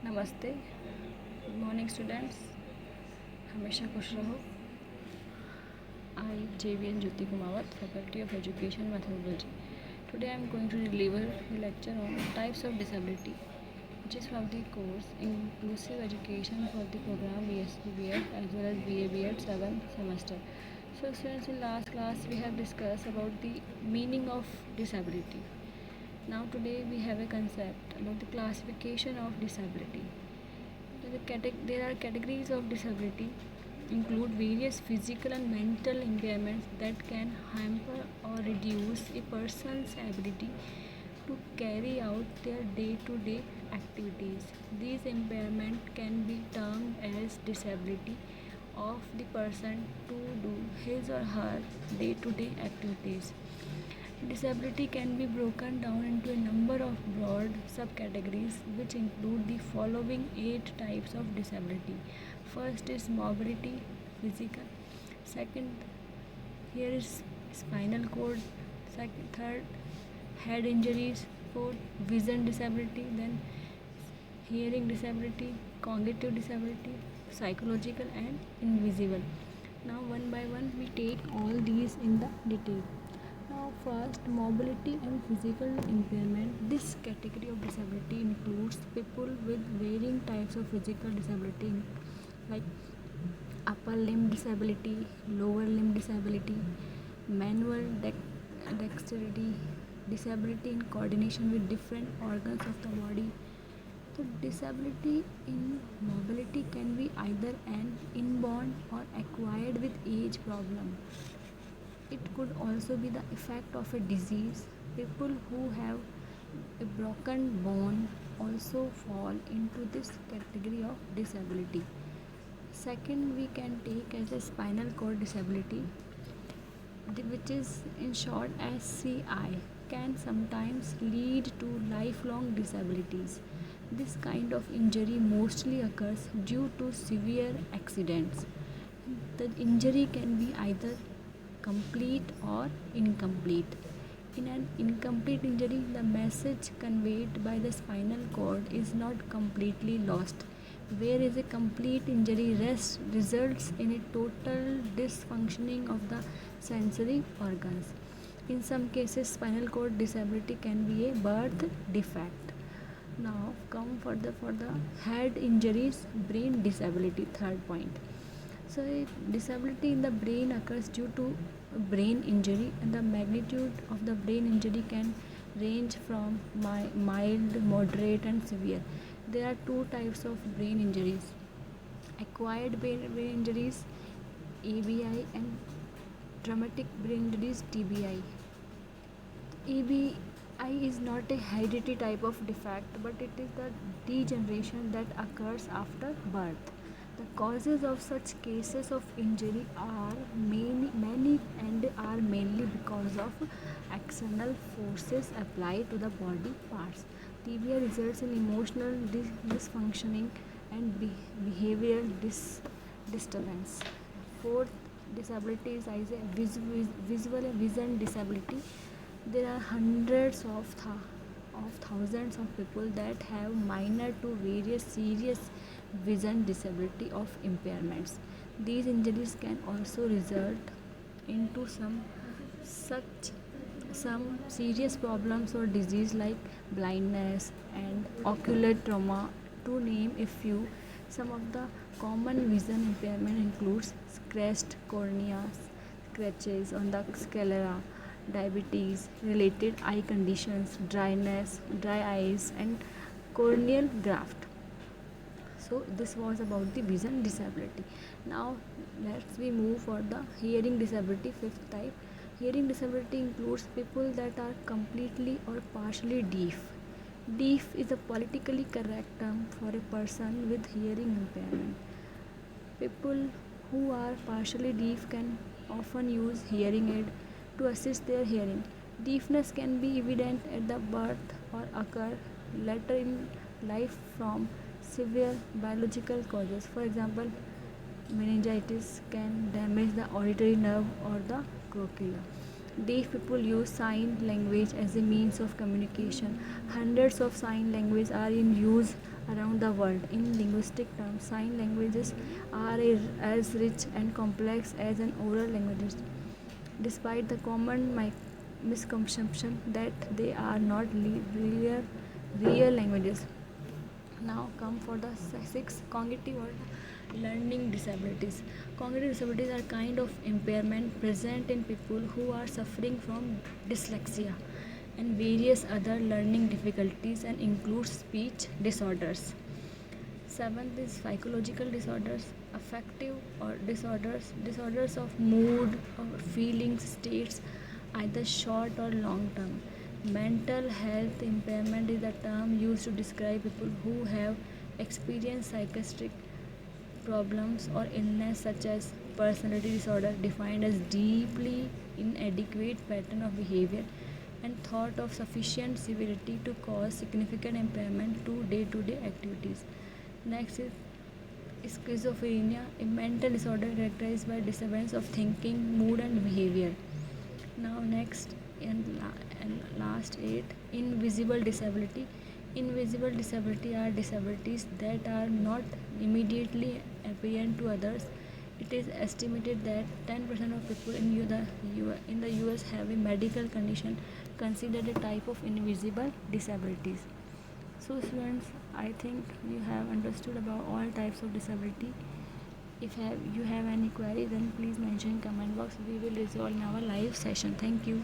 नमस्ते. Good morning, students. हमेशा खुश रहो. I, JVN Jyoti Kumawat, Faculty of Education Methodology. Today I am going to deliver the lecture on types of disability, which is from the course Inclusive Education for the program BSc B.Ed as well as BA B.Ed 7th semester. So students, in last class we have discussed about the meaning of disability. Now today we have a concept about the classification of disability. There are categories of disability include various physical and mental impairments that can hamper or reduce a person's ability to carry out their day-to-day activities. These impairments can be termed as disability of the person to do his or her day-to-day activities. Disability can be broken down into a number of broad subcategories which include the following 8 types of disability. First is mobility, physical. Second, here is spinal cord. Third, head injuries. Fourth, vision disability. Then hearing disability, cognitive disability, psychological and invisible. Now one by one we take all these in the detail. Now first, mobility and physical impairment. This category of disability includes people with varying types of physical disability like upper limb disability, lower limb disability, manual dexterity, disability in coordination with different organs of the body. So disability in mobility can be either an inborn or acquired with age problem. It could also be the effect of a disease. People who have a broken bone also fall into this category of disability. Second, we can take as a spinal cord disability, which is in short as CI, can sometimes lead to lifelong disabilities. This kind of injury mostly occurs due to severe accidents. The injury can be either complete or incomplete. In an incomplete injury, the message conveyed by the spinal cord is not completely lost, whereas a complete injury results in a total dysfunctioning of the sensory organs. In some cases, spinal cord disability can be a birth defect. Now come for the head injuries, brain disability, third point. So disability in the brain occurs due to brain injury, and the magnitude of the brain injury can range from mild, moderate and severe. There are two types of brain injuries: acquired brain injuries ABI and traumatic brain injuries TBI. ABI is not a hereditary type of defect, but it is the degeneration that occurs after birth. The causes of such cases of injury are many and are mainly because of external forces applied to the body parts. TBI results in emotional dysfunctioning and behavioral disturbance. Fourth disability is a visual vision disability. There are hundreds of thousands of people that have minor to various serious vision disability of impairments. These injuries can also result into some serious problems or disease like blindness and ocular trauma, to name a few. Some of the common vision impairment includes scratched cornea, scratches on the sclera, diabetes related eye conditions, dryness, dry eyes and corneal graft. So this was about the vision disability. Now let's we move for the hearing disability, fifth type. Hearing disability includes people that are completely or partially deaf. Deaf is a politically correct term for a person with hearing impairment. People who are partially deaf can often use hearing aid to assist their hearing. Deafness can be evident at the birth or occur later in life from severe biological causes. For example, meningitis can damage the auditory nerve or the cochlea. Deaf people use sign language as a means of communication. Hundreds of sign language are in use around the world. In linguistic terms, sign languages are as rich and complex as an oral language, despite the common misconception that they are not real languages. Now come for the sixth, cognitive or learning disabilities. Cognitive disabilities are kind of impairment present in people who are suffering from dyslexia and various other learning difficulties and includes speech disorders. Seventh is psychological disorders, affective or disorders of mood or feelings states, either short or long term. Mental health impairment is a term used to describe people who have experienced psychiatric problems or illness such as personality disorder defined as deeply inadequate pattern of behavior and thought of sufficient severity to cause significant impairment to day-to-day activities. Next is schizophrenia, a mental disorder characterized by disturbance of thinking, mood, and behavior. Now, next and last eight, invisible disability. Invisible disability are disabilities that are not immediately apparent to others. It is estimated that 10% of people in the US have a medical condition considered a type of invisible disabilities. So students, I think you have understood about all types of disability. If you have any query, then please mention in comment box. We will resolve in our live session. Thank you.